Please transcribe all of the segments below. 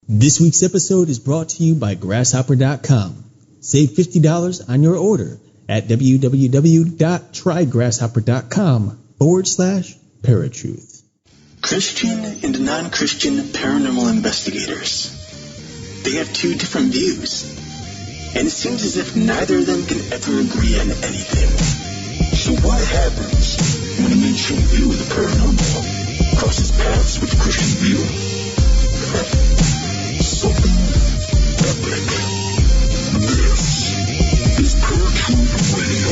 This week's episode is brought to you by Grasshopper.com. Save $50 on your order at www.trygrasshopper.com/paratruth. Christian and non-Christian paranormal investigators. They have two different views, and it seems as if neither of them can ever agree on anything. So what happens when a mainstream view of the paranormal crosses paths with the Christian view? Something epic. This is Paratruth Radio.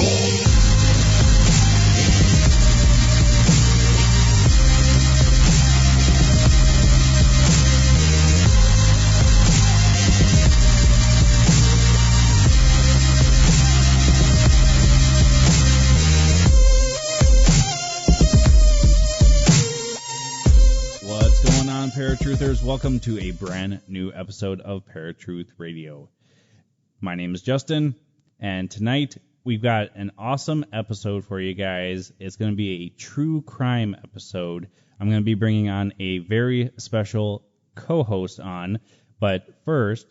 Paratruthers, welcome to a brand new episode of Paratruth Radio. My name is Justin, and tonight we've got an awesome episode for you guys. It's going to be a true crime episode. I'm going to be bringing on a very special co-host on, but first,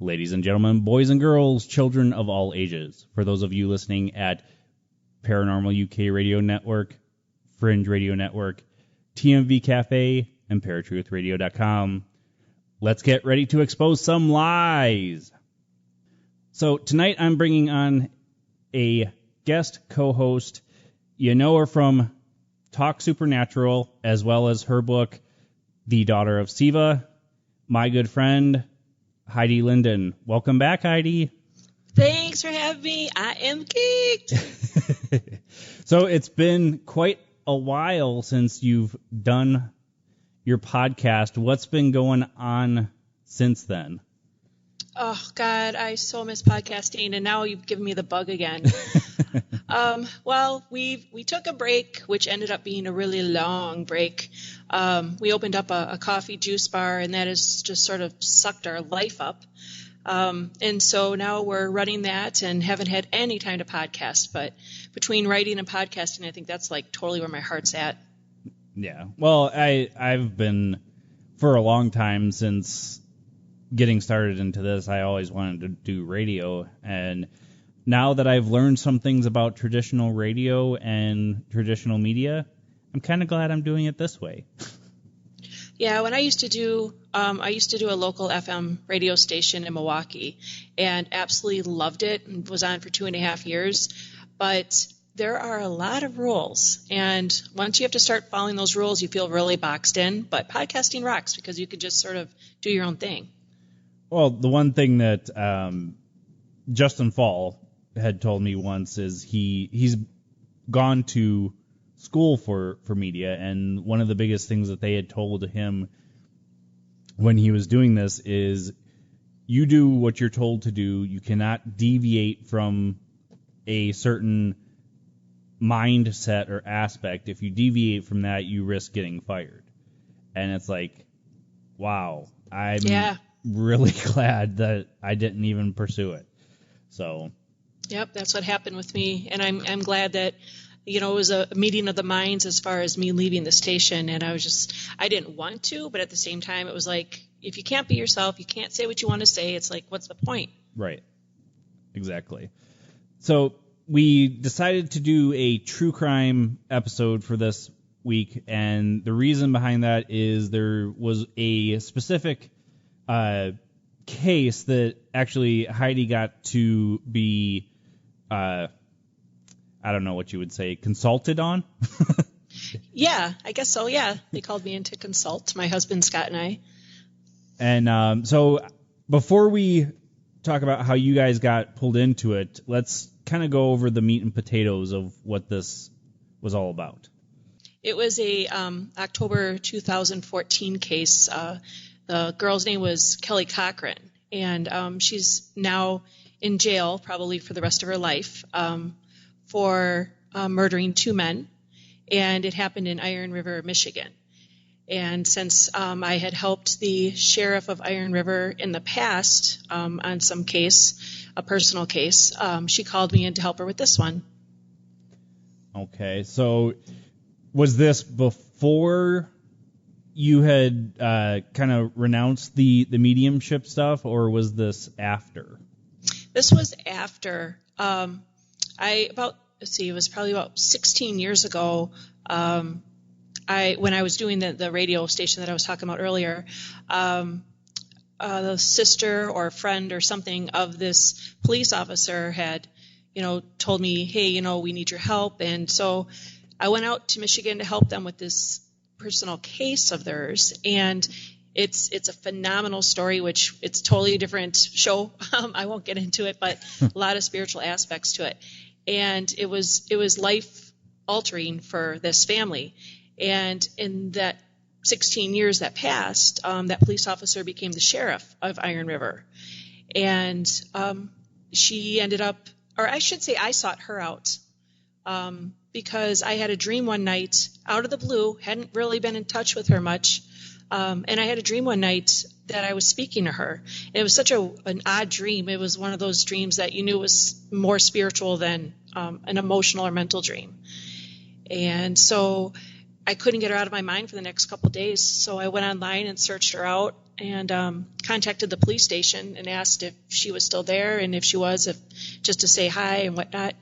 ladies and gentlemen, boys and girls, children of all ages, for those of you listening at Paranormal UK Radio Network, Fringe Radio Network, TMV Cafe, and paratruthradio.com. Let's get ready to expose some lies. So tonight I'm bringing on a guest co-host. You know her from Talk Supernatural, as well as her book, The Daughter of Siva. My good friend, Heidi Linden. Welcome back, Heidi. Thanks for having me. I am geeked. So it's been quite a while since you've done your podcast. What's been going on since then? Oh, God, I so miss podcasting, and now you've given me the bug again. Well, we took a break, which ended up being a really long break. We opened up a coffee juice bar, and that has just sort of sucked our life up. And so now we're running that and haven't had any time to podcast. But between writing and podcasting, I think that's like totally where my heart's at. Yeah, well, I've been, for a long time, since getting started into this, I always wanted to do radio, and now that I've learned some things about traditional radio and traditional media, I'm kind of glad I'm doing it this way. Yeah, when I used to do a local FM radio station in Milwaukee, and absolutely loved it, and was on for 2.5 years, but there are a lot of rules, and once you have to start following those rules, you feel really boxed in. But podcasting rocks because you can just sort of do your own thing. Well, the one thing that Justin Fall had told me once is he's gone to school for media, and one of the biggest things that they had told him when he was doing this is you do what you're told to do. You cannot deviate from a certain mindset or aspect. If you deviate from that, you risk getting fired. And it's like, wow, I'm really glad that I didn't even pursue it. So yep, that's what happened with me, and I'm glad that it was a meeting of the minds as far as me leaving the station. And I didn't want to, but at the same time it was like, if you can't be yourself, you can't say what you want to say, it's like, what's the point? Right, exactly. So we decided to do a true crime episode for this week, and the reason behind that is there was a specific case that actually Heidi got to be, I don't know what you would say, consulted on? Yeah, I guess so, yeah. They called me in to consult, my husband Scott and I. And so before we talk about how you guys got pulled into it, let's kind of go over the meat and potatoes of what this was all about. It was a October 2014 case. The girl's name was Kelly Cochran, and she's now in jail probably for the rest of her life for murdering 2 men, and it happened in Iron River, Michigan. And since I had helped the sheriff of Iron River in the past on some case, a personal case, she called me in to help her with this one. Okay, so was this before you had kind of renounced the mediumship stuff, or was this after? This was after. It was probably about 16 years ago. When I was doing the radio station that I was talking about earlier, the sister or friend or something of this police officer had, told me, hey, we need your help. And so I went out to Michigan to help them with this personal case of theirs. And it's a phenomenal story, which it's totally a different show. I won't get into it, but a lot of spiritual aspects to it. And it was life altering for this family. And in that 16 years that passed, that police officer became the sheriff of Iron River. And she ended up, or I should say I sought her out, because I had a dream one night out of the blue, hadn't really been in touch with her much. And I had a dream one night that I was speaking to her. And it was such an odd dream. It was one of those dreams that you knew was more spiritual than an emotional or mental dream. And so I couldn't get her out of my mind for the next couple of days. So I went online and searched her out and contacted the police station and asked if she was still there, and if she was, just to say hi and whatnot.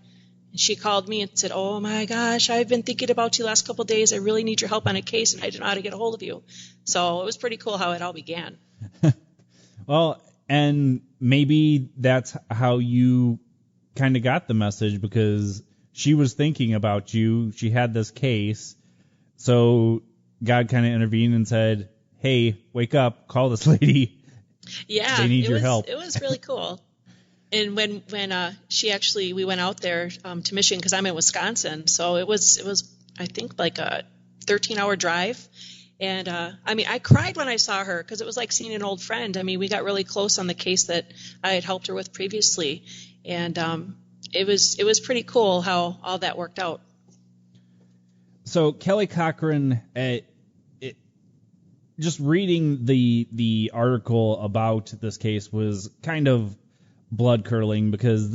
And she called me and said, oh my gosh, I've been thinking about you the last couple of days. I really need your help on a case, and I don't know how to get a hold of you. So it was pretty cool how it all began. Well, and maybe that's how you kind of got the message, because she was thinking about you. She had this case. So God kind of intervened and said, hey, wake up, call this lady. Yeah, they need your help. It was really cool. And when we went out there to Michigan, because I'm in Wisconsin, so it was I think like a 13-hour drive. And I cried when I saw her, because it was like seeing an old friend. We got really close on the case that I had helped her with previously, and it was pretty cool how all that worked out. So Kelly Cochran, just reading the article about this case was kind of blood curdling, because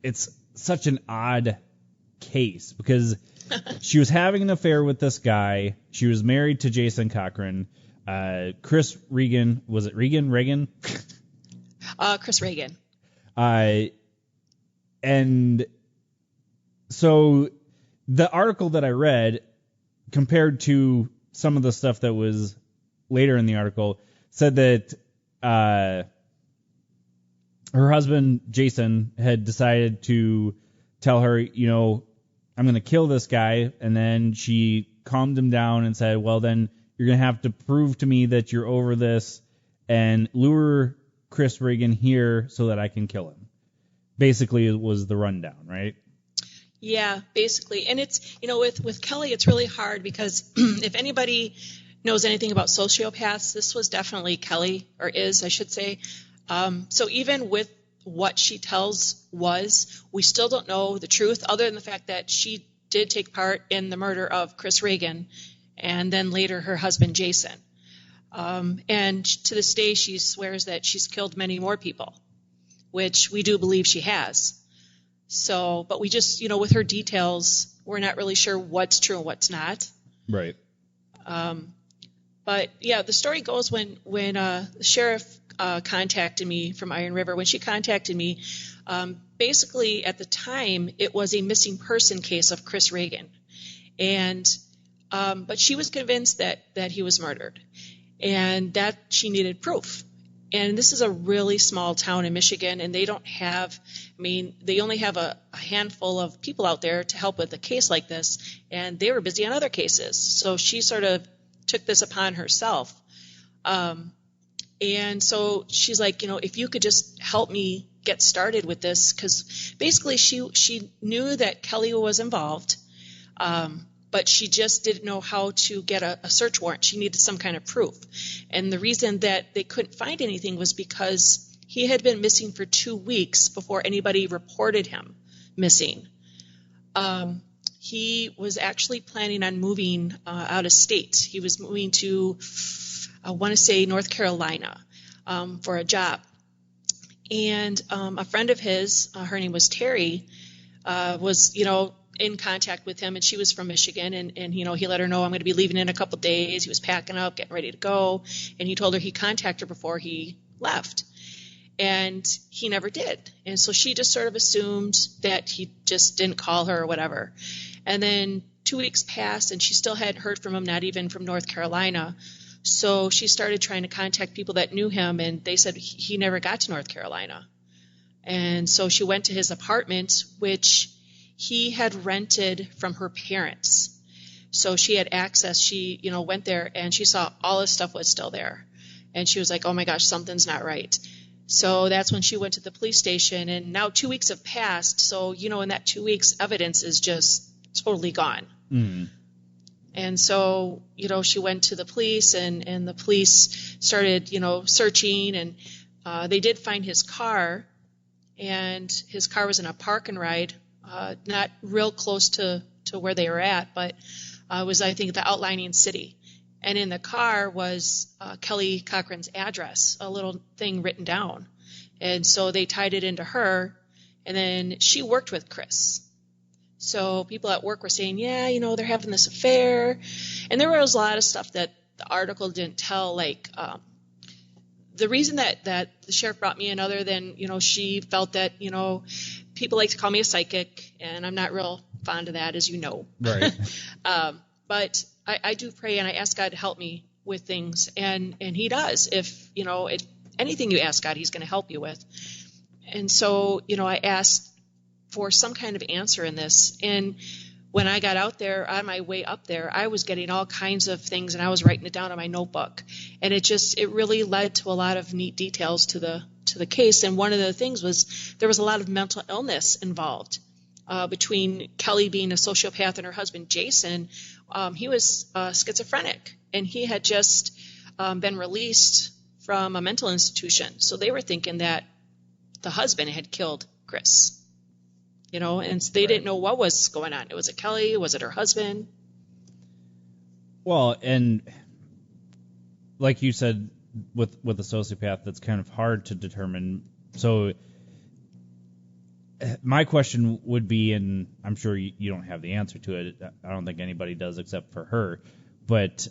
it's such an odd case, because she was having an affair with this guy. She was married to Jason Cochran. Chris Regan, was it Regan? Chris Regan. And so the article that I read, compared to some of the stuff that was later in the article, said that her husband, Jason, had decided to tell her, I'm going to kill this guy. And then she calmed him down and said, well, then you're going to have to prove to me that you're over this and lure Chris Regan here so that I can kill him. Basically, it was the rundown, right? Yeah, basically. And it's, with Kelly, it's really hard, because if anybody knows anything about sociopaths, this was definitely Kelly, or is, I should say. So even with what she tells we still don't know the truth, other than the fact that she did take part in the murder of Chris Regan and then later her husband, Jason. And to this day, she swears that she's killed many more people, which we do believe she has. So, but we just, with her details, we're not really sure what's true and what's not. Right. But yeah, the story goes when the sheriff contacted me from Iron River. When she contacted me, basically at the time it was a missing person case of Chris Regan, and but she was convinced that he was murdered, and that she needed proof. And this is a really small town in Michigan, and they don't have, they only have a handful of people out there to help with a case like this, and they were busy on other cases. So she sort of took this upon herself. And so she's like, if you could just help me get started with this, because basically she knew that Kelly was involved, but she just didn't know how to get a search warrant. She needed some kind of proof. And the reason that they couldn't find anything was because he had been missing for 2 weeks before anybody reported him missing. He was actually planning on moving out of state. He was moving to, I want to say, North Carolina for a job. And a friend of his, her name was Terry, was, in contact with him, and she was from Michigan, and he let her know, I'm going to be leaving in a couple days. He was packing up, getting ready to go, and he told her he'd contact her before he left. And he never did. And so she just sort of assumed that he just didn't call her or whatever. And then 2 weeks passed, and she still hadn't heard from him, not even from North Carolina. So she started trying to contact people that knew him, and they said he never got to North Carolina. And so she went to his apartment, which he had rented from her parents. So she had access. She, went there, and she saw all his stuff was still there. And she was like, oh, my gosh, something's not right. So that's when she went to the police station, and now 2 weeks have passed. So, in that 2 weeks, evidence is just totally gone. Mm. And so, she went to the police, and the police started, searching, and they did find his car, and his car was in a park and ride, not real close to where they were at, but it was, I think, the outlying city. And in the car was Kelly Cochran's address, a little thing written down. And so they tied it into her, and then she worked with Chris. So people at work were saying, yeah, they're having this affair. And there was a lot of stuff that the article didn't tell, like the reason that the sheriff brought me in, other than, she felt that, people like to call me a psychic, and I'm not real fond of that, as you know. Right. But I do pray, and I ask God to help me with things, and he does. If, anything you ask God, he's going to help you with. And so, I asked for some kind of answer in this. And when I got out there, on my way up there, I was getting all kinds of things, and I was writing it down on my notebook. And it really led to a lot of neat details to the case. And one of the things was there was a lot of mental illness involved. Between Kelly being a sociopath and her husband, Jason, he was schizophrenic, and he had just been released from a mental institution. So they were thinking that the husband had killed Chris, and so they didn't know what was going on. Was it Kelly? Was it her husband? Well, and like you said, with a sociopath, that's kind of hard to determine. So my question would be, and I'm sure you don't have the answer to it. I don't think anybody does except for her. But,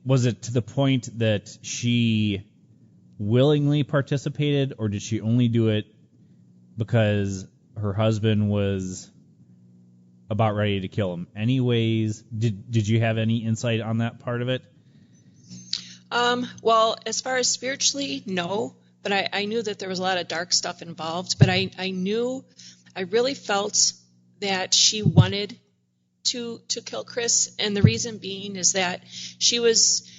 was it to the point that she willingly participated, or did she only do it because her husband was about ready to kill him anyways? Did you have any insight on that part of it? Well, as far as spiritually, no. But I knew that there was a lot of dark stuff involved. But I really felt that she wanted to kill Chris. And the reason being is that she was,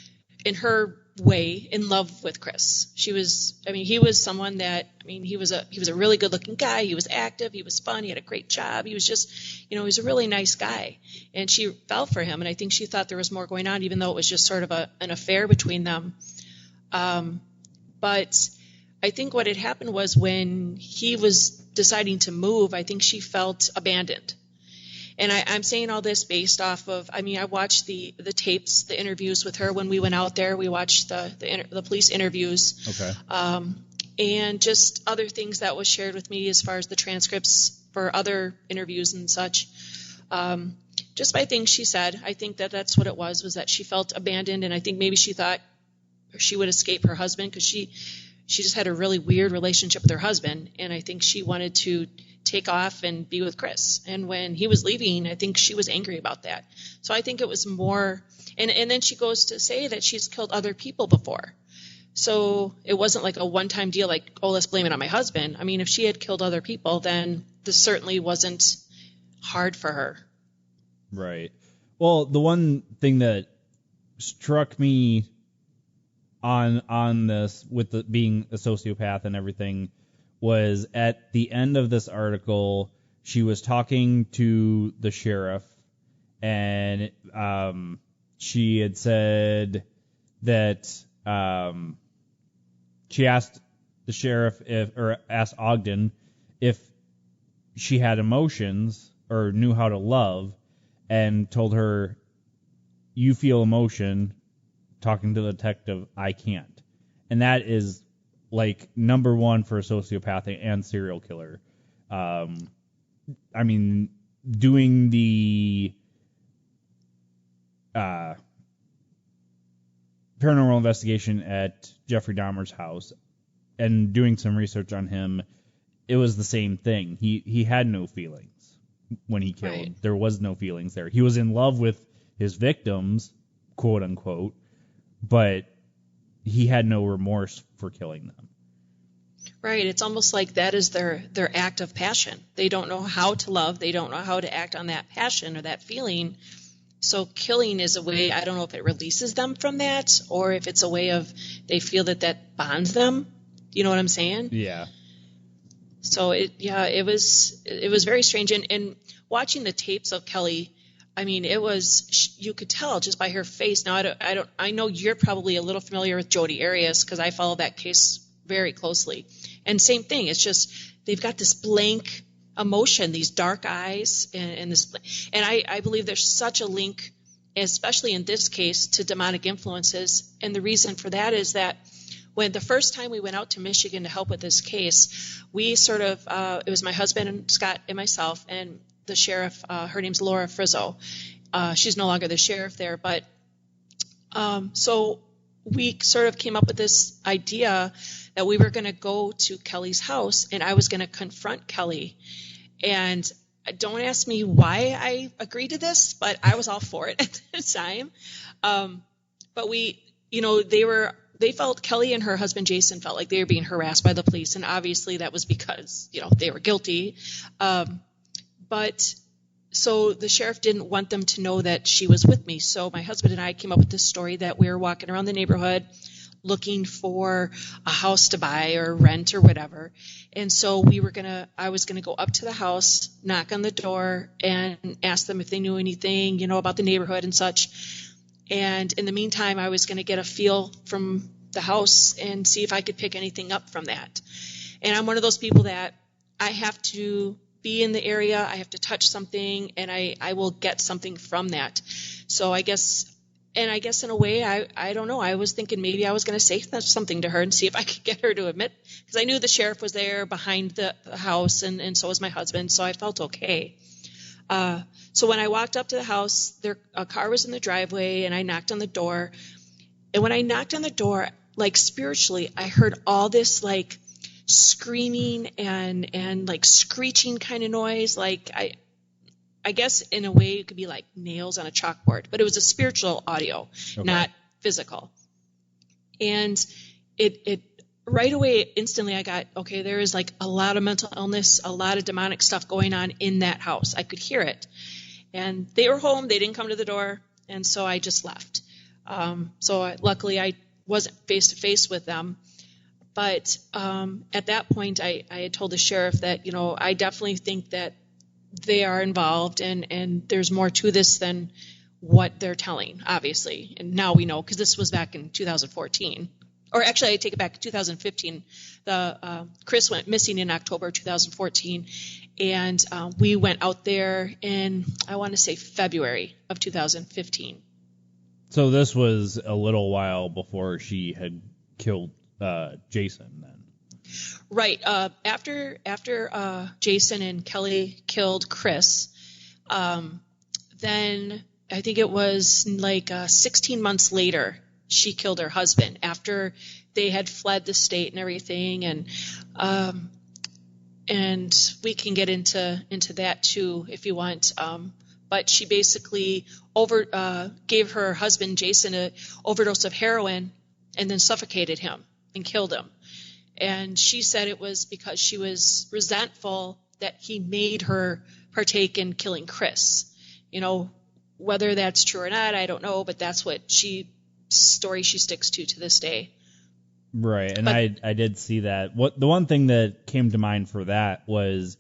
in her way, in love with Chris. He was someone that, he was a really good looking guy. He was active. He was fun. He had a great job. He was just, he was a really nice guy. And she fell for him. And I think she thought there was more going on, even though it was just sort of an affair between them. But I think what had happened was when he was deciding to move, I think she felt abandoned. And I'm saying all this based off of, I watched the tapes, the interviews with her when we went out there. We watched the police interviews. Okay. And just other things that was shared with me as far as the transcripts for other interviews and such. Just by things she said, I think that's what it was that she felt abandoned. And I think maybe she thought she would escape her husband because she just had a really weird relationship with her husband, and I think she wanted to take off and be with Chris. And when he was leaving, I think she was angry about that. So I think it was more, and then she goes to say that she's killed other people before. So it wasn't like a one-time deal like, oh, let's blame it on my husband. If she had killed other people, then this certainly wasn't hard for her. Right. Well, the one thing that struck me on this, with being a sociopath and everything, was at the end of this article, she was talking to the sheriff, and she had said that she asked the sheriff asked Ogden if she had emotions or knew how to love, and told her, you feel emotion. Talking to the detective, I can't. And that is like number one for a sociopath and serial killer. doing the paranormal investigation at Jeffrey Dahmer's house and doing some research on him, it was the same thing. He had no feelings when he killed. Right. There was no feelings there. He was in love with his victims, quote unquote, but he had no remorse for killing them. Right. It's almost like that is their act of passion. They don't know how to love. They don't know how to act on that passion or that feeling. So killing is a way, I don't know if it releases them from that or if it's a way of they feel that bonds them. You know what I'm saying? Yeah. So it was very strange. And watching the tapes of Kelly, I mean, it was, you could tell just by her face. Now, I know you're probably a little familiar with Jodi Arias because I follow that case very closely. And same thing. It's just, they've got this blank emotion, these dark eyes and this, and I believe there's such a link, especially in this case, to demonic influences. And the reason for that is that when the first time we went out to Michigan to help with this case, we sort of, it was my husband and Scott and myself and the sheriff, her name's Laura Frizzo. She's no longer the sheriff there, but so we sort of came up with this idea that we were going to go to Kelly's house and I was going to confront Kelly. And don't ask me why I agreed to this, but I was all for it at the time. But we, they felt, Kelly and her husband Jason felt like they were being harassed by the police. And obviously that was because, they were guilty. But so the sheriff didn't want them to know that she was with me. So my husband and I came up with this story that we were walking around the neighborhood looking for a house to buy or rent or whatever. And so I was going to go up to the house, knock on the door and ask them if they knew anything, about the neighborhood and such. And in the meantime, I was going to get a feel from the house and see if I could pick anything up from that. And I'm one of those people that I have to be in the area, I have to touch something, and I will get something from that. So I guess in a way, I don't know. I was thinking maybe I was going to say something to her and see if I could get her to admit, because I knew the sheriff was there behind the house, and so was my husband, so I felt okay. So when I walked up to the house, a car was in the driveway, and I knocked on the door. And when I knocked on the door, like spiritually, I heard all this like screaming and like screeching kind of noise. Like I guess in a way it could be like nails on a chalkboard, but it was a spiritual audio, not physical. And it right away, instantly I got, okay, there is like a lot of mental illness, a lot of demonic stuff going on in that house. I could hear it. And they were home. They didn't come to the door. And so I just left. Luckily I wasn't face to face with them. But at that point, I had told the sheriff that, I definitely think that they are involved and there's more to this than what they're telling, obviously. And now we know, because this was back in 2014. Or actually, I take it back, 2015. Chris went missing in October 2014, and we went out there in, I want to say, February of 2015. So this was a little while before she had killed Jason, then. Right. After Jason and Kelly killed Chris, then I think it was like 16 months later, she killed her husband after they had fled the state and everything. And we can get into that too if you want. But she basically gave her husband Jason an overdose of heroin and then suffocated him and killed him. And she said it was because she was resentful that he made her partake in killing Chris. Whether that's true or not, I don't know, but that's what story she sticks to this day. Right, and I did see that. The one thing that came to mind for that was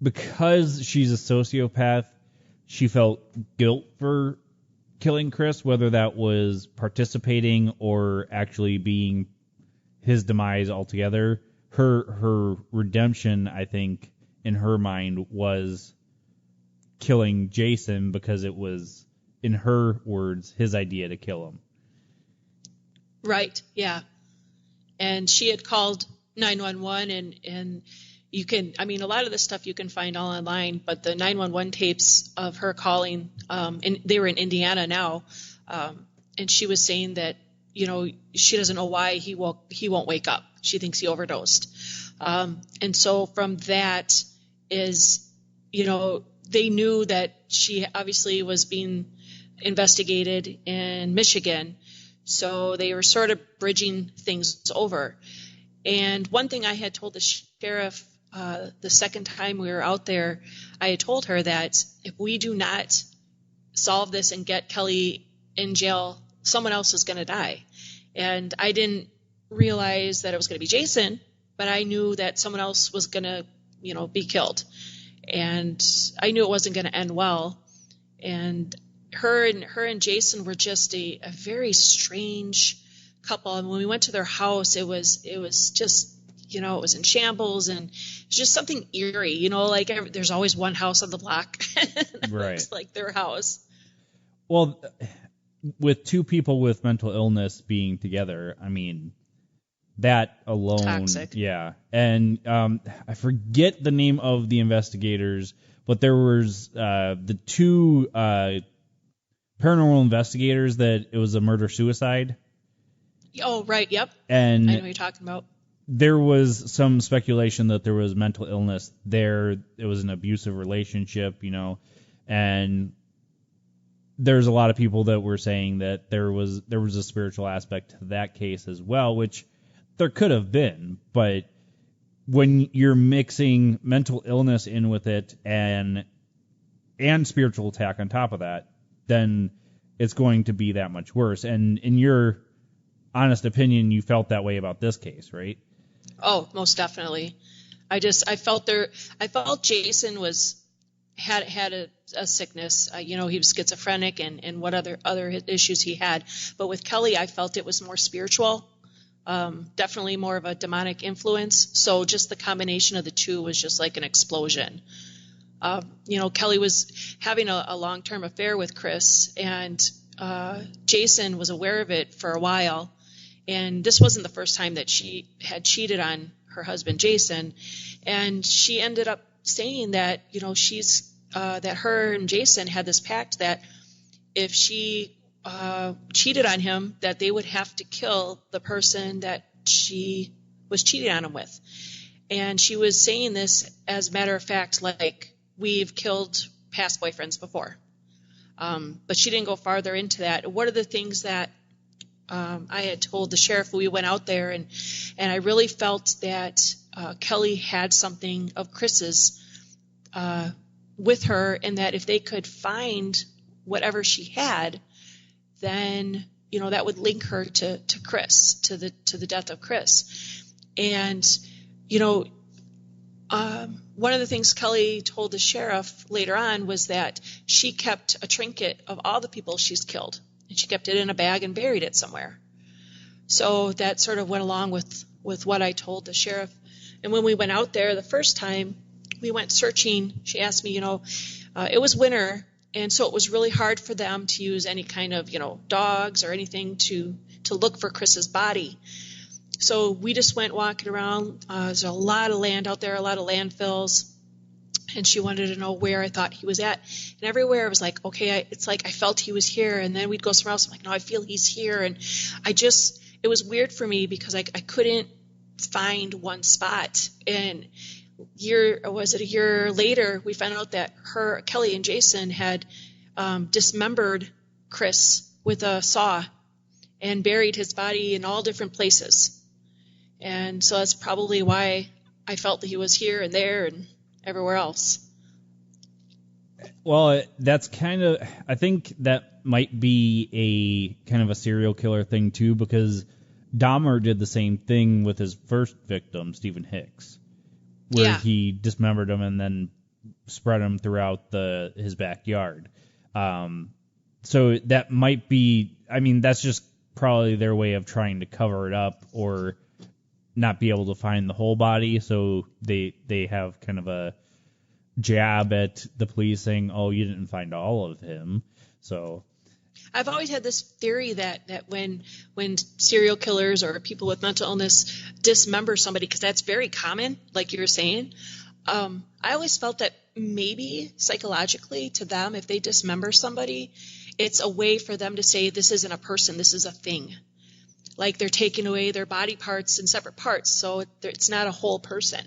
because she's a sociopath, she felt guilt for killing Chris, whether that was participating or actually being his demise altogether. Her redemption, I think, in her mind was killing Jason because it was, in her words, his idea to kill him. Right, yeah. And she had called 911 and a lot of this stuff you can find all online, but the 911 tapes of her calling, and they were in Indiana now, and she was saying that, she doesn't know why he won't wake up. She thinks he overdosed. And so from that is, they knew that she obviously was being investigated in Michigan. So they were sort of bridging things over. And one thing I had told the sheriff the second time we were out there, I had told her that if we do not solve this and get Kelly in jail, someone else is going to die. And I didn't realize that it was going to be Jason, but I knew that someone else was going to, be killed. And I knew it wasn't going to end well. And her and Jason were just a very strange couple. And when we went to their house, it was just, it was in shambles, and it's just something eerie, like there's always one house on the block. That right. looks like their house. Well, with two people with mental illness being together, that alone, toxic. Yeah. And I forget the name of the investigators, but there was the two paranormal investigators that it was a murder-suicide. Oh, right, yep. And I know what you're talking about. There was some speculation that there was mental illness there. It was an abusive relationship, and there's a lot of people that were saying that there was a spiritual aspect to that case as well, which there could have been. But when you're mixing mental illness in with it and spiritual attack on top of that, then it's going to be that much worse. And in your honest opinion, you felt that way about this case, right? Oh, most definitely. I felt Jason had a sickness. He was schizophrenic and what other issues he had. But with Kelly, I felt it was more spiritual, definitely more of a demonic influence. So just the combination of the two was just like an explosion. Kelly was having a long-term affair with Chris, and Jason was aware of it for a while. And this wasn't the first time that she had cheated on her husband, Jason. And she ended up saying that, that her and Jason had this pact that if she cheated on him, that they would have to kill the person that she was cheating on him with. And she was saying this as a matter of fact, like, we've killed past boyfriends before. But she didn't go farther into that. One of the things that I had told the sheriff when we went out there, and I really felt that Kelly had something of Chris's with her, and that if they could find whatever she had, then that would link her to Chris, to the death of Chris. And one of the things Kelly told the sheriff later on was that she kept a trinket of all the people she's killed. And she kept it in a bag and buried it somewhere. So that sort of went along with what I told the sheriff. And when we went out there the first time, we went searching. She asked me, it was winter, and so it was really hard for them to use any kind of, dogs or anything to look for Chris's body. So we just went walking around. There's a lot of land out there, a lot of landfills. And she wanted to know where I thought he was at. And everywhere I was like, okay, it's like I felt he was here. And then we'd go somewhere else. I'm like, no, I feel he's here. And it was weird for me because I couldn't find one spot. And a year later, we found out that Kelly and Jason had dismembered Chris with a saw and buried his body in all different places. And so that's probably why I felt that he was here and there and everywhere else. Well, that's I think that might be a kind of a serial killer thing too, because Dahmer did the same thing with his first victim, Stephen Hicks, where he dismembered him and then spread him throughout his backyard. So that might be, that's just probably their way of trying to cover it up or not be able to find the whole body, so they have kind of a jab at the police saying, oh, you didn't find all of him. So I've always had this theory that when serial killers or people with mental illness dismember somebody, because that's very common, like you were saying, I always felt that maybe psychologically to them, if they dismember somebody, it's a way for them to say, this isn't a person, this is a thing. Like they're taking away their body parts in separate parts, so it's not a whole person.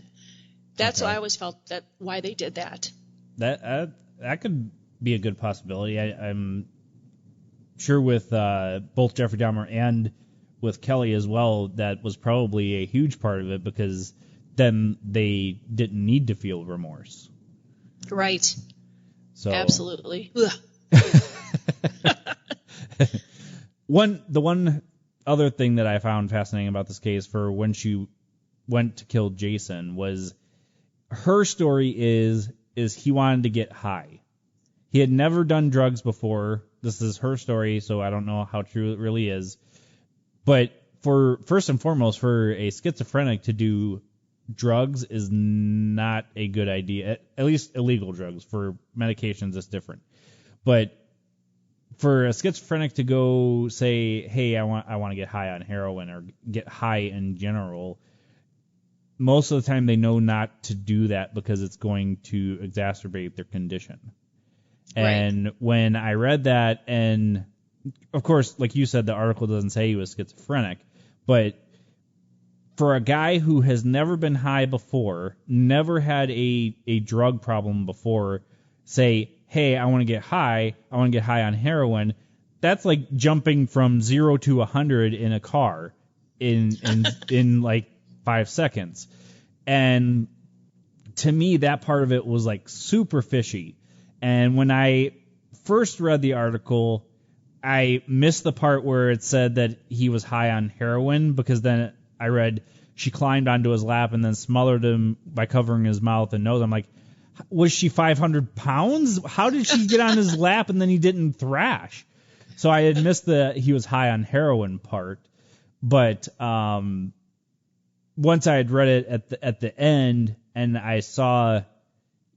That's why I always felt that why they did that. That could be a good possibility. I'm sure with both Jeffrey Dahmer and with Kelly as well, that was probably a huge part of it, because then they didn't need to feel remorse. Right. So absolutely. The one other thing that I found fascinating about this case for when she went to kill Jason was her story is he wanted to get high. He had never done drugs before. This is her story, so I don't know how true it really is. But first and foremost, for a schizophrenic to do drugs is not a good idea. At least illegal drugs. For medications, it's different. But for a schizophrenic to go say, hey, I want to get high on heroin or get high in general, most of the time they know not to do that because it's going to exacerbate their condition. And when I read that, and of course, like you said, the article doesn't say he was schizophrenic, but for a guy who has never been high before, never had a drug problem before, say, hey, I want to get high on heroin, that's like jumping from 0 to 100 in a car in like 5 seconds. And to me, that part of it was like super fishy. And when I first read the article, I missed the part where it said that he was high on heroin, because then I read she climbed onto his lap and then smothered him by covering his mouth and nose. I'm like, was she 500 pounds? How did she get on his lap and then he didn't thrash? So I had missed he was high on heroin part. But once I had read it at the end and I saw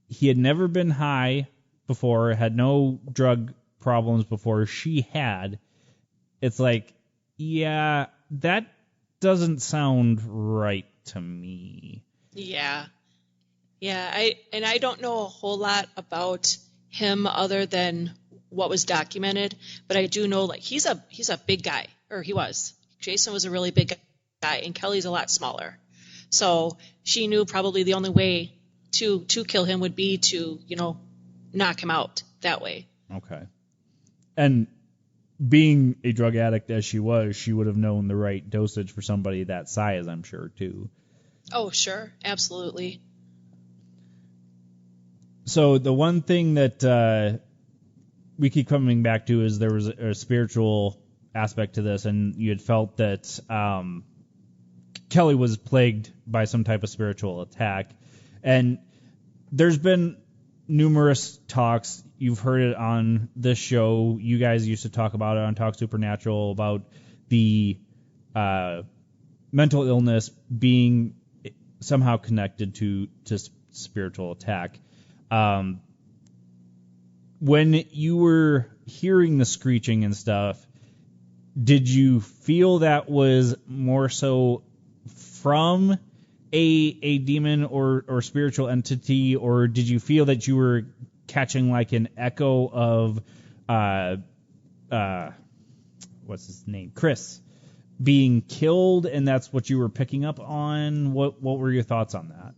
he had never been high before, had no drug problems before, she had, it's like, yeah, that doesn't sound right to me. Yeah. I don't know a whole lot about him other than what was documented, but I do know, like, he's a big guy, or he was. Jason was a really big guy, and Kelly's a lot smaller. So she knew probably the only way to kill him would be to, knock him out that way. Okay. And being a drug addict as she was, she would have known the right dosage for somebody that size, I'm sure, too. Oh, sure. Absolutely. So the one thing that we keep coming back to is there was a spiritual aspect to this, and you had felt that Kelly was plagued by some type of spiritual attack. And there's been numerous talks. You've heard it on this show. You guys used to talk about it on Talk Supernatural about the mental illness being somehow connected to spiritual attack. When you were hearing the screeching and stuff, did you feel that was more so from a demon or spiritual entity, or did you feel that you were catching like an echo of what's his name, Chris, being killed, and that's what you were picking up on? What were your thoughts on that?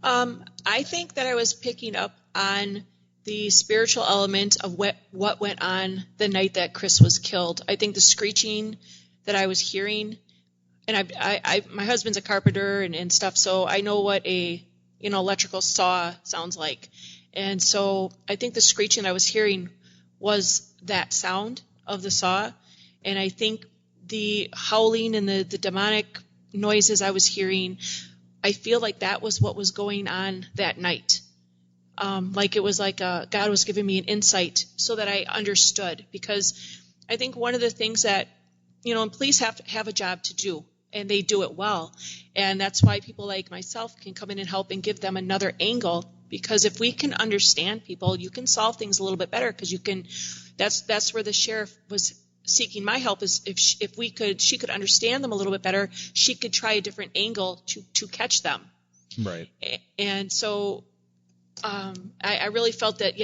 I think that I was picking up on the spiritual element of what went on the night that Chris was killed. I think the screeching that I was hearing, and my husband's a carpenter and stuff, so I know what a electrical saw sounds like. And so I think the screeching I was hearing was that sound of the saw. And I think the howling and the demonic noises I was hearing, I feel like that was what was going on that night. Like it was like God was giving me an insight so that I understood. Because I think one of the things that, and police have a job to do, and they do it well. And that's why people like myself can come in and help and give them another angle because if we can understand people, you can solve things a little bit better, because you can. That's where the sheriff was seeking my help, is if she could understand them a little bit better, she could try a different angle to catch them. Right. And so I really felt that,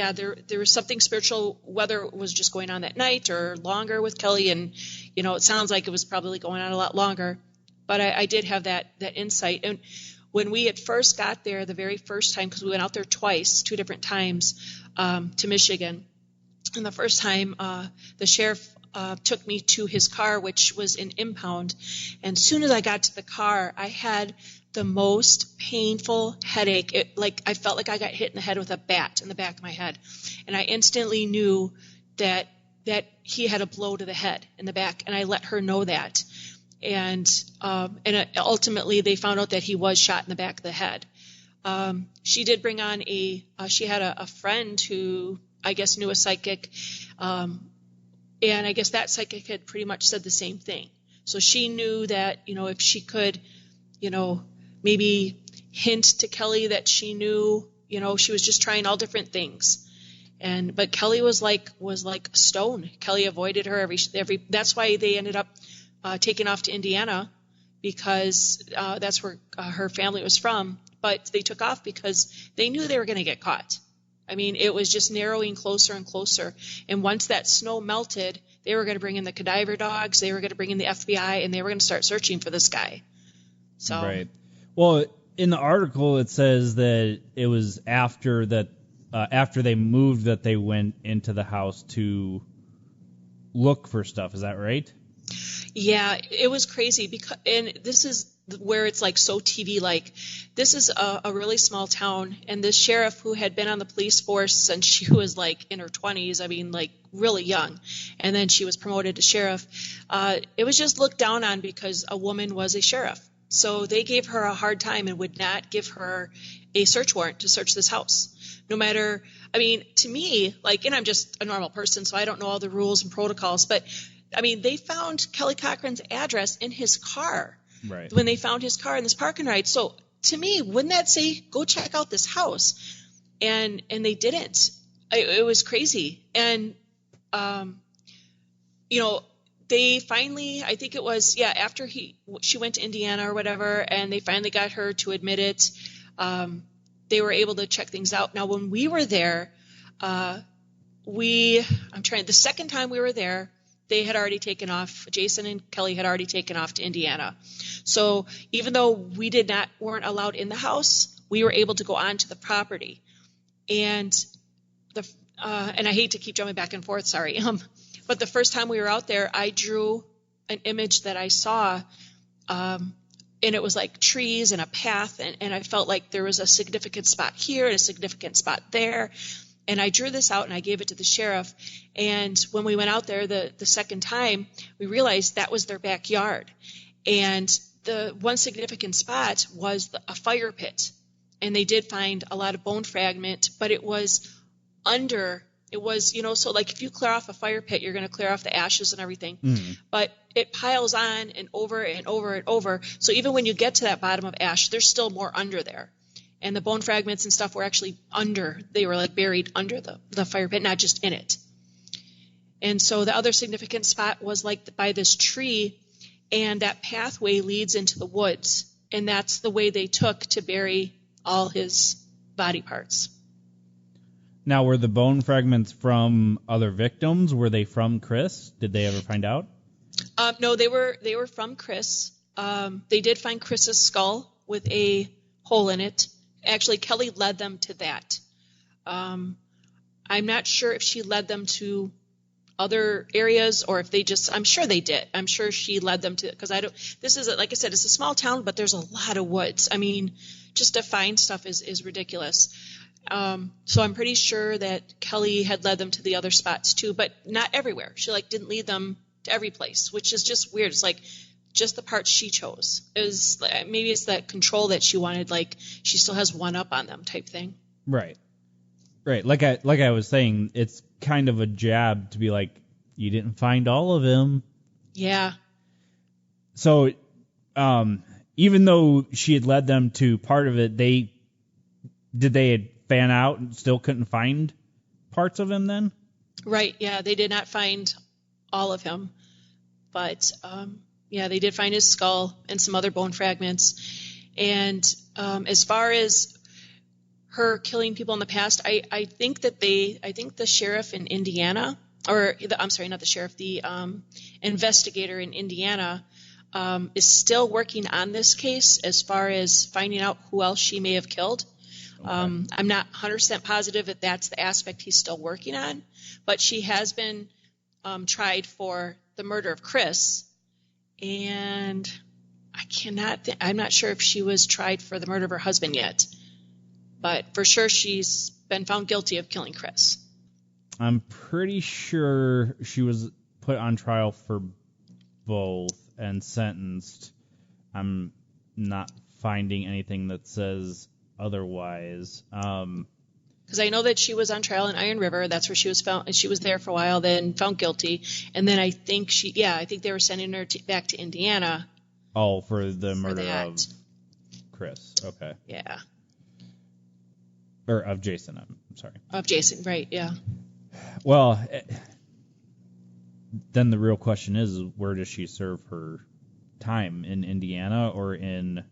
there was something spiritual, whether it was just going on that night or longer with Kelly. And, it sounds like it was probably going on a lot longer. But I did have that insight. And when we had first got there, the very first time, because we went out there twice, 2 different times, to Michigan. And the first time, the sheriff took me to his car, which was an impound. And as soon as I got to the car, I had the most painful headache. I felt like I got hit in the head with a bat in the back of my head. And I instantly knew that he had a blow to the head in the back, and I let her know that. And ultimately they found out that he was shot in the back of the head. She did bring on she had a friend who I guess knew a psychic, and I guess that psychic had pretty much said the same thing. So she knew that, if she could, maybe hint to Kelly that she knew, she was just trying all different things. But Kelly was like a stone. Kelly avoided her every. That's why they ended up taking off to Indiana, because that's where her family was from. But they took off because they knew they were going to get caught. I mean, it was just narrowing closer and closer. And once that snow melted, they were going to bring in the cadaver dogs. They were going to bring in the FBI, and they were going to start searching for this guy. So. Right. Well, in the article, it says that it was after they moved that they went into the house to look for stuff. Is that right? Yeah, it was crazy, and this is where it's like so TV-like. This is a really small town, and this sheriff, who had been on the police force since she was like in her 20s, I mean, like really young, and then she was promoted to sheriff, it was just looked down on because a woman was a sheriff. So they gave her a hard time and would not give her a search warrant to search this house. No matter, I mean, to me, and I'm just a normal person, so I don't know all the rules and protocols, but I mean, they found Kelly Cochran's address in his car. Right. When they found his car in this parking ride. So to me, wouldn't that say, go check out this house? And they didn't. It was crazy. And, they finally, I think it was, after she went to Indiana or whatever, and they finally got her to admit it, they were able to check things out. Now, when we were there, the second time we were there, they had already taken off. Jason and Kelly had already taken off to Indiana. So even though we weren't allowed in the house, we were able to go onto the property. And and I hate to keep jumping back and forth, sorry. But the first time we were out there, I drew an image that I saw, and it was like trees and a path, and I felt like there was a significant spot here and a significant spot there. And I drew this out and I gave it to the sheriff. And when we went out there the second time, we realized that was their backyard. And the one significant spot was a fire pit. And they did find a lot of bone fragment, but it was under. It was, so like if you clear off a fire pit, you're going to clear off the ashes and everything. Mm. But it piles on and over and over and over. So even when you get to that bottom of ash, there's still more under there. And the bone fragments and stuff were actually they were like buried under the fire pit, not just in it. And so the other significant spot was like by this tree, and that pathway leads into the woods. And that's the way they took to bury all his body parts. Now, were the bone fragments from other victims? Were they from Chris? Did they ever find out? No, they were from Chris. They did find Chris's skull with a hole in it. Actually, Kelly led them to that. I'm not sure if she led them to other areas or if they just, I'm sure they did. I'm sure she led them to, because this is, like I said, it's a small town, but there's a lot of woods. I mean, just to find stuff is ridiculous. So I'm pretty sure that Kelly had led them to the other spots too, but not everywhere. She didn't lead them to every place, which is just weird. It's just the parts she chose. Maybe it's that control that she wanted, she still has one up on them type thing. Right. Like I was saying, it's kind of a jab to be like, you didn't find all of him. Yeah. So, even though she had led them to part of it, did they span out and still couldn't find parts of him then? Right, yeah, they did not find all of him. But, they did find his skull and some other bone fragments. And as far as her killing people in the past, I think the sheriff in Indiana, not the sheriff, the investigator in Indiana is still working on this case as far as finding out who else she may have killed. Okay. I'm not 100% positive that that's the aspect he's still working on, but she has been tried for the murder of Chris, and I'm not sure if she was tried for the murder of her husband yet, but for sure she's been found guilty of killing Chris. I'm pretty sure she was put on trial for both and sentenced. I'm not finding anything that says otherwise. Because I know that she was on trial in Iron River. That's where she was found, and she was there for a while, then found guilty. And then I think they were sending her back to Indiana. Oh, for the murder of Chris. Okay. Yeah. Or of Jason, I'm sorry. Of Jason, right, yeah. Well, then the real question is, where does she serve her time? In Indiana or in...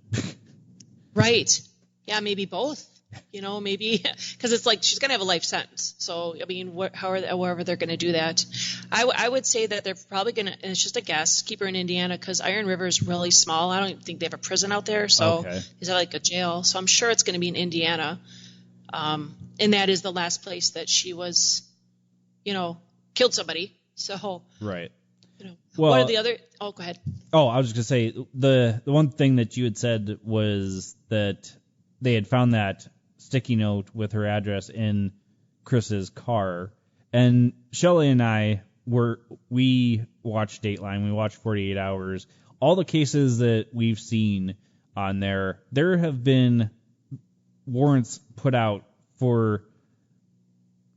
Right. Yeah, maybe both. Maybe because it's like she's going to have a life sentence. So, I mean, however they're going to do that. I would say that they're probably going to, and it's just a guess, keep her in Indiana because Iron River is really small. I don't even think they have a prison out there. So, is that like a jail? So I'm sure it's going to be in Indiana. And that is the last place that she was, killed somebody. So, right. Well, what are the other? Oh, go ahead. Oh, I was just going to say the one thing that you had said was that they had found that sticky note with her address in Chris's car. And Shelley and I we watched Dateline, we watched 48 Hours. All the cases that we've seen on there have been warrants put out for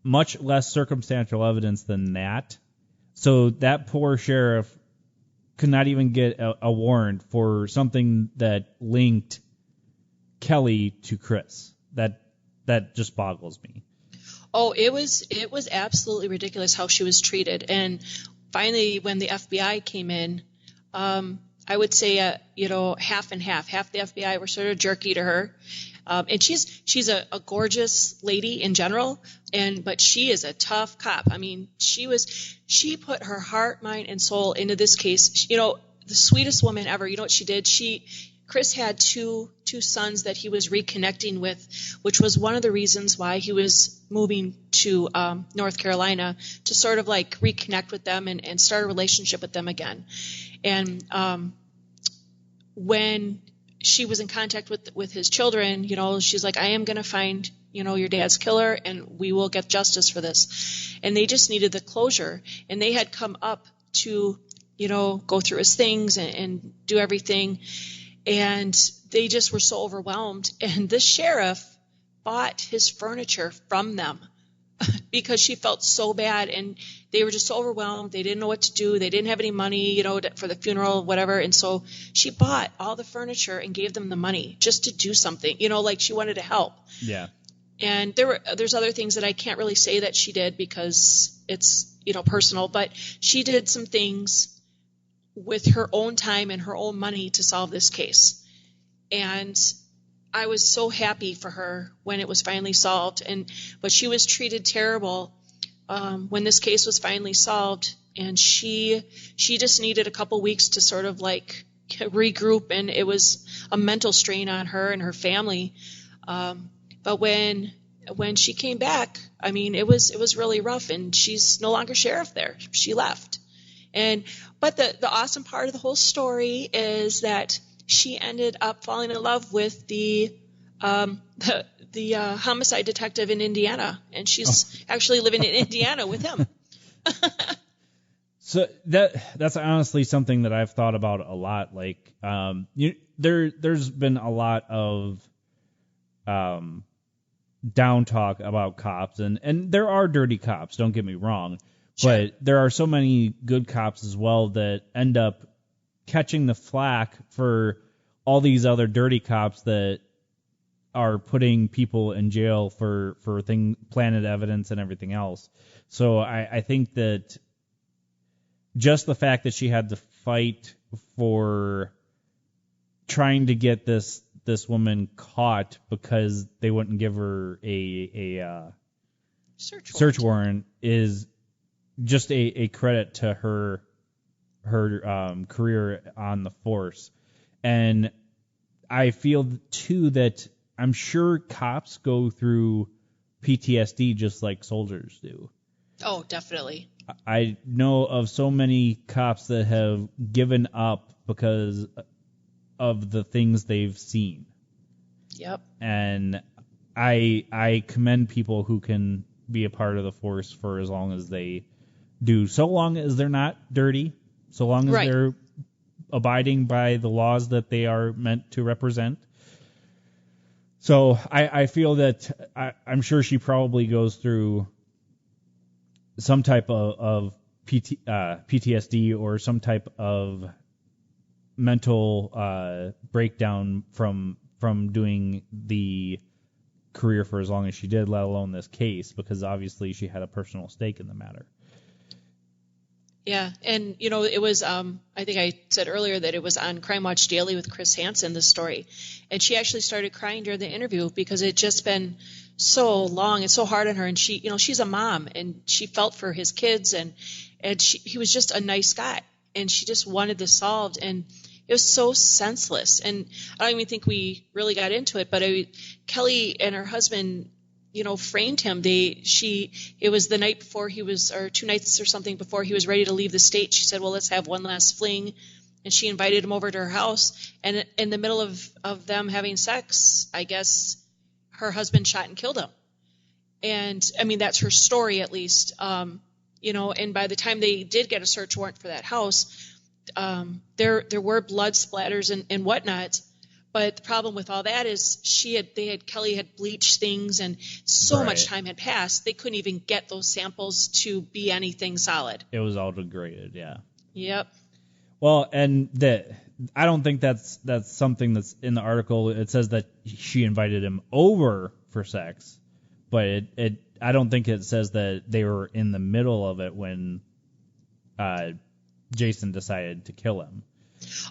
much less circumstantial evidence than that. So that poor sheriff could not even get a warrant for something that linked Kelly to Chris. That just boggles me. Oh, it was absolutely ridiculous how she was treated. And finally, when the FBI came in, I would say half and half. Half the FBI were sort of jerky to her. And she's a gorgeous lady in general, but she is a tough cop. I mean, she put her heart, mind, and soul into this case. The sweetest woman ever. You know what she did? Chris had two sons that he was reconnecting with, which was one of the reasons why he was moving to North Carolina, to sort of like reconnect with them and start a relationship with them again. And when she was in contact with his children, she's like, I am going to find, your dad's killer, and we will get justice for this. And they just needed the closure. And they had come up to, go through his things and do everything. And they just were so overwhelmed. And this sheriff bought his furniture from them because she felt so bad. And they were just so overwhelmed. They didn't know what to do. They didn't have any money, for the funeral, whatever. And so she bought all the furniture and gave them the money just to do something, like she wanted to help. Yeah. And there's other things that I can't really say that she did because it's, personal. But she did some things with her own time and her own money to solve this case. And I was so happy for her when it was finally solved. But she was treated terrible when this case was finally solved. And she just needed a couple weeks to sort of like regroup, and it was a mental strain on her and her family. But when she came back, I mean, it was really rough, and she's no longer sheriff there. She left. But the awesome part of the whole story is that she ended up falling in love with the homicide detective in Indiana, and she's actually living in Indiana with him. So that's honestly something that I've thought about a lot. Like, there's been a lot of down talk about cops, and there are dirty cops. Don't get me wrong. Sure. But there are so many good cops as well that end up catching the flack for all these other dirty cops that are putting people in jail for planted evidence and everything else. So I think that just the fact that she had to fight for trying to get this woman caught because they wouldn't give her a search warrant is just a credit to her career on the force. And I feel too that I'm sure cops go through PTSD just like soldiers do. Oh, definitely. I know of so many cops that have given up because of the things they've seen. Yep. And I commend people who can be a part of the force for as long as they do, so long as they're not dirty, so long as they're abiding by the laws that they are meant to represent. So I feel that I'm sure she probably goes through some type of PTSD or some type of mental breakdown from doing the career for as long as she did, let alone this case, because obviously she had a personal stake in the matter. Yeah, and it was I think I said earlier that it was on Crime Watch Daily with Chris Hansen, this story, and she actually started crying during the interview because it just been so long and so hard on her, and she's a mom and she felt for his kids, and he was just a nice guy, and she just wanted this solved, and it was so senseless. And I don't even think we really got into it, but Kelly and her husband framed him. It was the night before he was, or 2 nights or something before he was ready to leave the state. She said, well, let's have one last fling. And she invited him over to her house. And in the middle of them having sex, I guess her husband shot and killed him. And I mean, that's her story, at least. And by the time they did get a search warrant for that house, there were blood splatters and whatnot. But the problem with all that is Kelly had bleached things, and so much time had passed, they couldn't even get those samples to be anything solid. It was all degraded, yeah. Yep. Well, and I don't think that's something that's in the article. It says that she invited him over for sex, but I don't think it says that they were in the middle of it when Jason decided to kill him.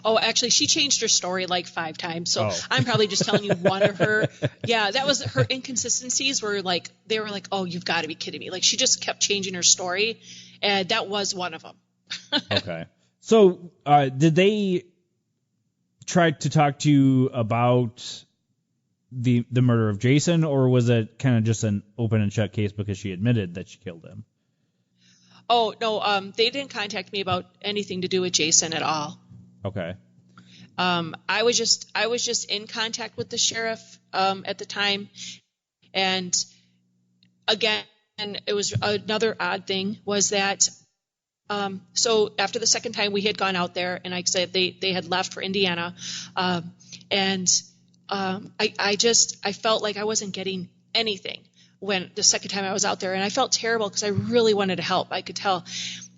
Oh, actually, she changed her story like 5 times, so I'm probably just telling you one of her. Yeah, that was her inconsistencies were like, they were like, oh, you've got to be kidding me. Like, she just kept changing her story, and that was one of them. Okay. So did they try to talk to you about the murder of Jason, or was it kind of just an open and shut case because she admitted that she killed him? Oh, no, they didn't contact me about anything to do with Jason at all. Okay. I was just in contact with the sheriff at the time, and again, it was another odd thing was that so after the second time we had gone out there, and like I said, they had left for Indiana, and I felt like I wasn't getting anything when the second time I was out there, and I felt terrible because I really wanted to help. I could tell,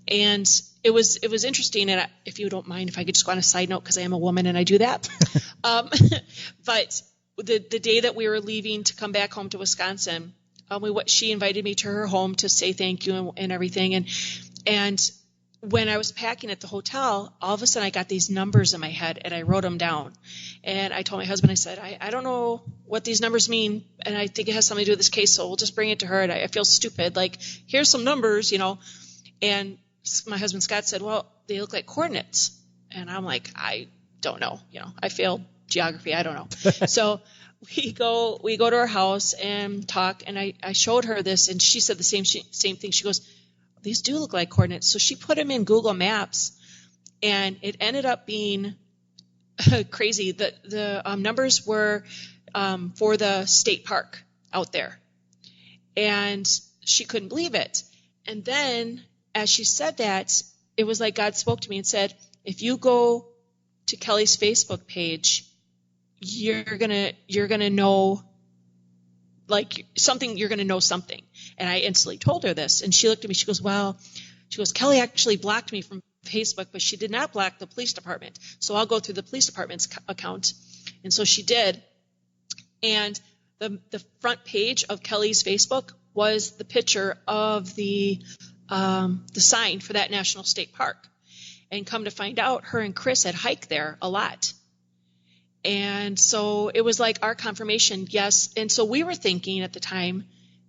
and it was interesting, and if you don't mind, if I could just go on a side note, because I am a woman and I do that. But the day that we were leaving to come back home to Wisconsin, she invited me to her home to say thank you and everything. And when I was packing at the hotel, all of a sudden I got these numbers in my head, and I wrote them down. And I told my husband, I said, I don't know what these numbers mean, and I think it has something to do with this case, so we'll just bring it to her. And I feel stupid, like, here's some numbers, And my husband Scott said, well, they look like coordinates. And I'm like, I don't know. I failed geography. I don't know. So we go to her house and talk, and I showed her this, and she said the same thing. She goes, these do look like coordinates. So she put them in Google Maps, and it ended up being crazy. The numbers were for the state park out there, and she couldn't believe it. And then as she said that, it was like God spoke to me and said, if you go to Kelly's Facebook page, you're gonna know like something, you're gonna know something. And I instantly told her this, and she looked at me, she goes, Kelly actually blocked me from Facebook, but she did not block the police department. So I'll go through the police department's account. And so she did. And the front page of Kelly's Facebook was the picture of the sign for that National State Park. And come to find out, her and Chris had hiked there a lot. And so it was like our confirmation, yes. And so we were thinking at the time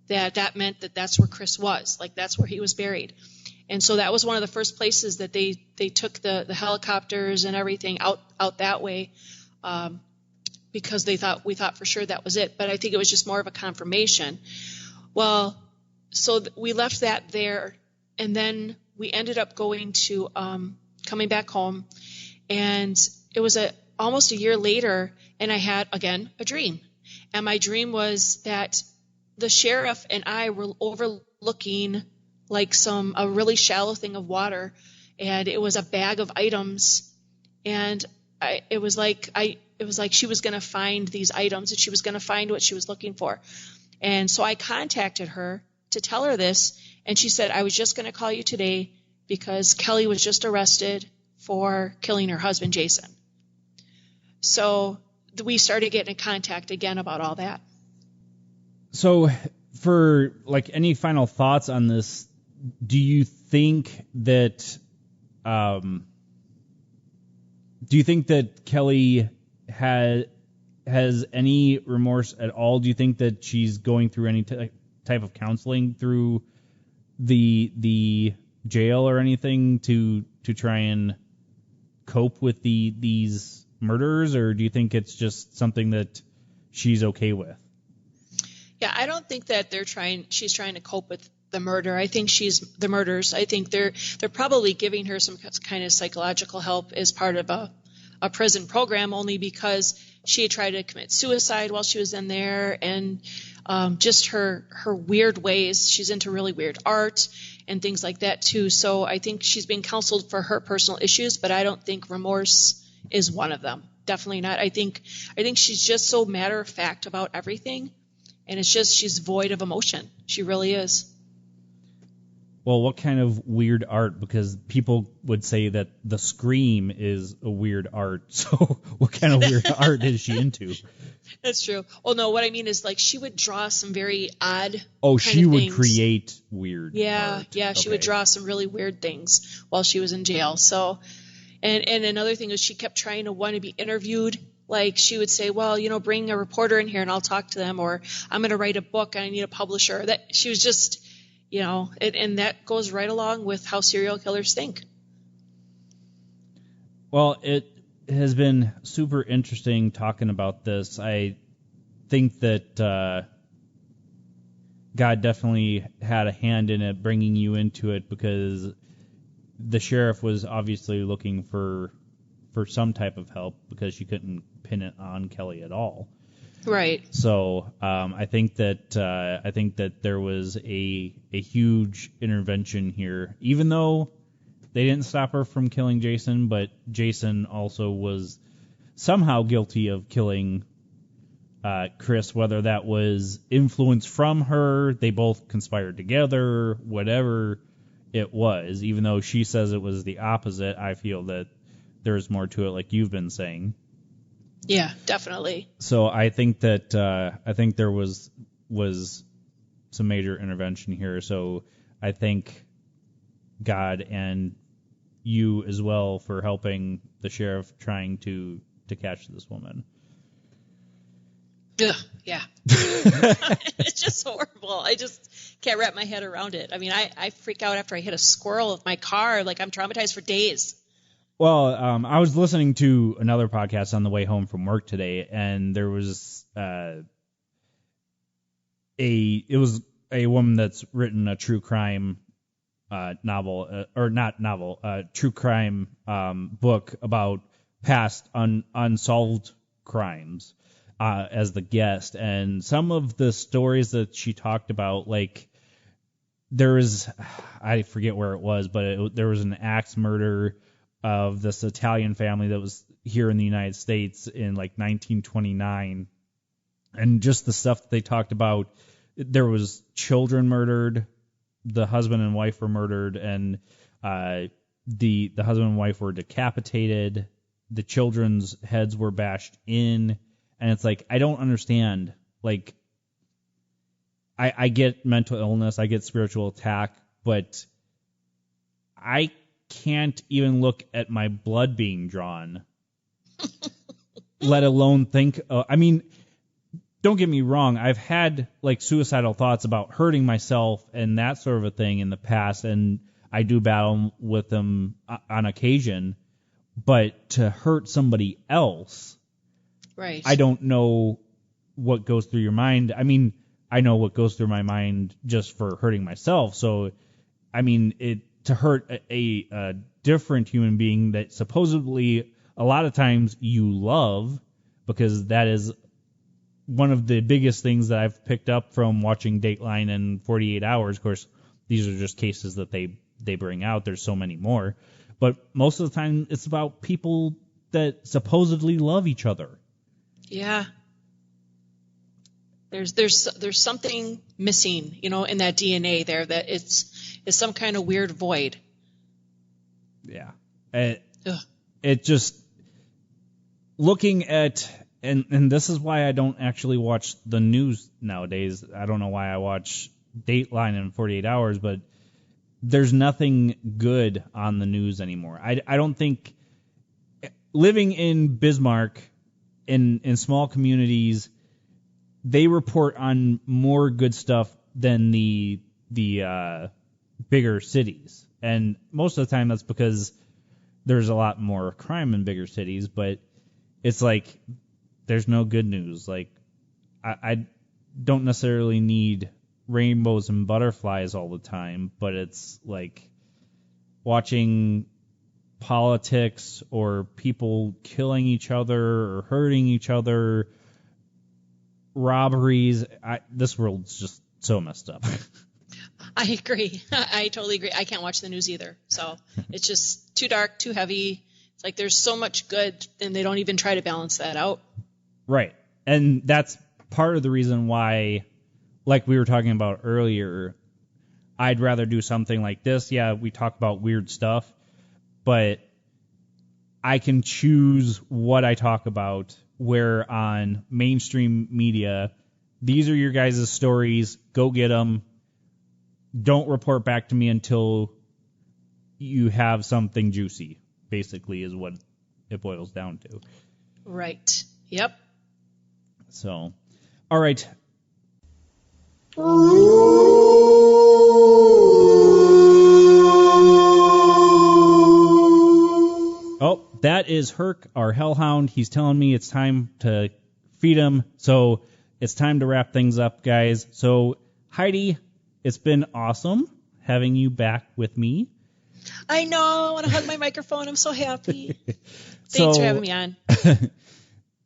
that meant that that's where Chris was, like that's where he was buried. And so that was one of the first places that they took the helicopters and everything out that way, because we thought for sure that was it. But I think it was just more of a confirmation. Well, so we left that there, and then we ended up going to coming back home, and it was almost a year later, and I had again a dream, and my dream was that the sheriff and I were overlooking like a really shallow thing of water, and it was a bag of items, and it was like she was going to find these items, and she was going to find what she was looking for. And so I contacted her to tell her this, and she said, I was just going to call you today because Kelly was just arrested for killing her husband, Jason. So we started getting in contact again about all that. So for like any final thoughts on this, do you think that Kelly has any remorse at all? Do you think that she's going through any type of counseling through the jail or anything to try and cope with these murders, or do you think it's just something that she's okay with? Yeah, I don't think that she's trying to cope with the murder. I think the murders. I think they're probably giving her some kind of psychological help as part of a prison program, only because she had tried to commit suicide while she was in there, and just her weird ways. She's into really weird art and things like that too. So I think she's being counseled for her personal issues, but I don't think remorse is one of them. Definitely not. I think she's just so matter of fact about everything, and it's just she's void of emotion. She really is. Well, what kind of weird art? Because people would say that The Scream is a weird art. So what kind of weird art is she into? That's true. Well, no, what I mean is like she would draw some very odd she would things. create weird art. Yeah, she would draw some really weird things while she was in jail. So, and another thing is she kept trying to want to be interviewed. Like she would say, well, bring a reporter in here and I'll talk to them, or I'm going to write a book and I need a publisher. That she was just, and that goes right along with how serial killers think. Well, it has been super interesting talking about this. I think that God definitely had a hand in it, bringing you into it, because the sheriff was obviously looking for some type of help because she couldn't pin it on Kelly at all. Right. So I think that there was a huge intervention here, even though they didn't stop her from killing Jason, but Jason also was somehow guilty of killing Chris, whether that was influence from her, they both conspired together, whatever it was. Even though she says it was the opposite, I feel that there's more to it, like you've been saying. Yeah, definitely. So I think that there was some major intervention here. So I thank God and you as well for helping the sheriff trying to catch this woman. Ugh, yeah. It's just horrible. I just can't wrap my head around it. I mean, I freak out after I hit a squirrel with my car. Like, I'm traumatized for days. Well, I was listening to another podcast on the way home from work today, and there was a woman that's written a true crime true crime book about past unsolved crimes as the guest, and some of the stories that she talked about, like I forget where it was, but there was an axe murder of this Italian family that was here in the United States in like 1929, and just the stuff that they talked about. There was children murdered, the husband and wife were murdered, and the husband and wife were decapitated. The children's heads were bashed in, and it's like, I don't understand. like, I get mental illness, I get spiritual attack, but I can't even look at my blood being drawn, let alone think. I mean, don't get me wrong. I've had like suicidal thoughts about hurting myself and that sort of a thing in the past, and I do battle with them on occasion. But to hurt somebody else, right? I don't know what goes through your mind. I mean, I know what goes through my mind just for hurting myself. So, I mean, to hurt a different human being that supposedly a lot of times you love, because that is one of the biggest things that I've picked up from watching Dateline and 48 Hours. Of course, these are just cases that they bring out. There's so many more. But most of the time, it's about people that supposedly love each other. Yeah. There's something missing, in that DNA there, that it's some kind of weird void. Yeah. It just, looking at, and this is why I don't actually watch the news nowadays. I don't know why I watch Dateline and 48 Hours, but there's nothing good on the news anymore. I don't think, living in Bismarck, in small communities, they report on more good stuff than the bigger cities. And most of the time that's because there's a lot more crime in bigger cities, but it's like there's no good news. Like, I don't necessarily need rainbows and butterflies all the time, but it's like watching politics or people killing each other or hurting each other, robberies. This world's just so messed up. I agree. I totally agree. I can't watch the news either. So it's just too dark, too heavy. It's like there's so much good, and they don't even try to balance that out. Right. And that's part of the reason why, like we were talking about earlier, I'd rather do something like this. Yeah, we talk about weird stuff, but I can choose what I talk about, where on mainstream media, these are your guys' stories. Go get them. Don't report back to me until you have something juicy, basically, is what it boils down to. Right. Yep. So, all right. Oh, that is Herc, our hellhound. He's telling me it's time to feed him. So it's time to wrap things up, guys. So, Heidi, it's been awesome having you back with me. I know. I want to hug my microphone. I'm so happy. Thanks for having me on.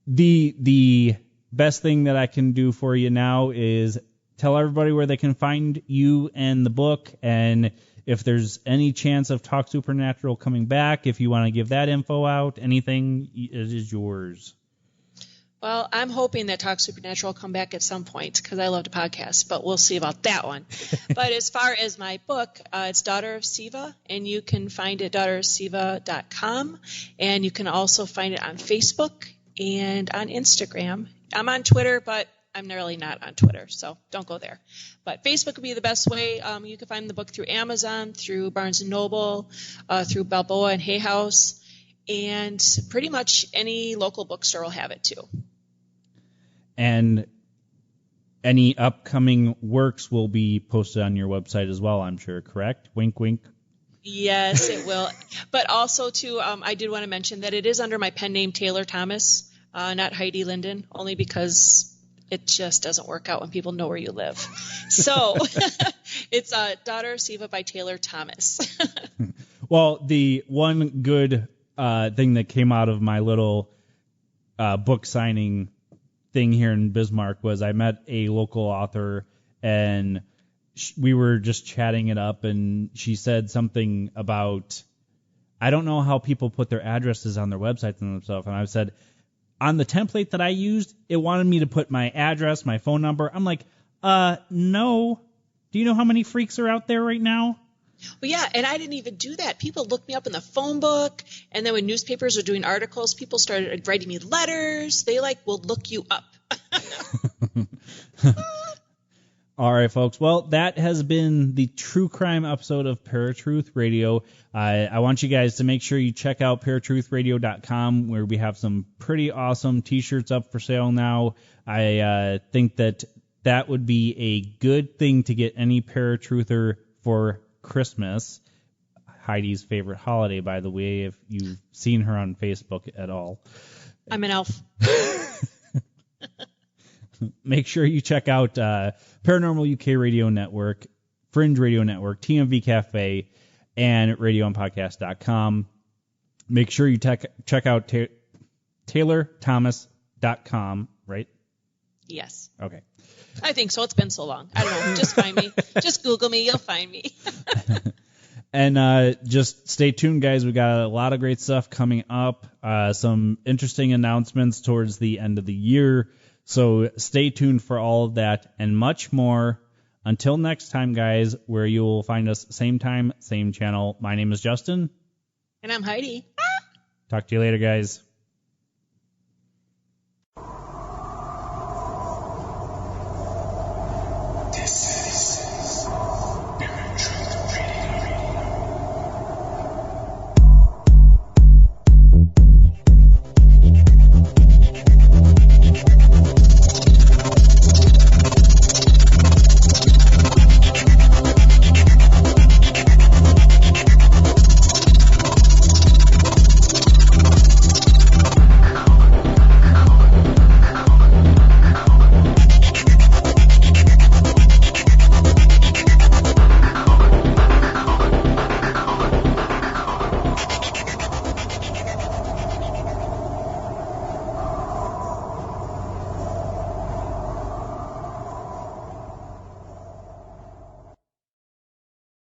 The best thing that I can do for you now is tell everybody where they can find you and the book, and if there's any chance of Talk Supernatural coming back, if you want to give that info out, anything, it is yours. Well, I'm hoping that Talk Supernatural will come back at some point, because I love to podcast, but we'll see about that one. But as far as my book, it's Daughter of Siva, and you can find it at daughterofsiva.com, and you can also find it on Facebook and on Instagram. I'm on Twitter, but I'm really not on Twitter, so don't go there. But Facebook would be the best way. You can find the book through Amazon, through Barnes & Noble, through Balboa and Hay House, and pretty much any local bookstore will have it too. And any upcoming works will be posted on your website as well, I'm sure, correct? Wink, wink. Yes, it will. But also, too, I did want to mention that it is under my pen name, Taylor Thomas, not Heidi Linden, only because it just doesn't work out when people know where you live. So it's Daughter of Siva by Taylor Thomas. Well, the one good thing that came out of my little book signing thing here in Bismarck was I met a local author, and we were just chatting it up, and she said something about, I don't know how people put their addresses on their websites and stuff, and I said, on the template that I used, it wanted me to put my address, my phone number. I'm like, no. Do you know how many freaks are out there right now? Well, yeah, and I didn't even do that. People looked me up in the phone book, and then when newspapers are doing articles, people started writing me letters. They will look you up. All right, folks. Well, that has been the true crime episode of Paratruth Radio. I want you guys to make sure you check out paratruthradio.com, where we have some pretty awesome T-shirts up for sale now. I think that would be a good thing to get any paratruther for Christmas. Heidi's favorite holiday, by the way, if you've seen her on Facebook at all. I'm an elf. Make sure you check out Paranormal UK Radio Network, Fringe Radio Network, TMV Cafe, and radioandpodcast.com. Make sure you check out TaylorThomas.com, right? Yes. Okay. I think so. It's been so long. I don't know. Just find me. Just Google me. You'll find me. And just stay tuned, guys. We got a lot of great stuff coming up. Some interesting announcements towards the end of the year. So stay tuned for all of that and much more. Until next time, guys, where you will find us same time, same channel. My name is Justin. And I'm Heidi. Talk to you later, guys.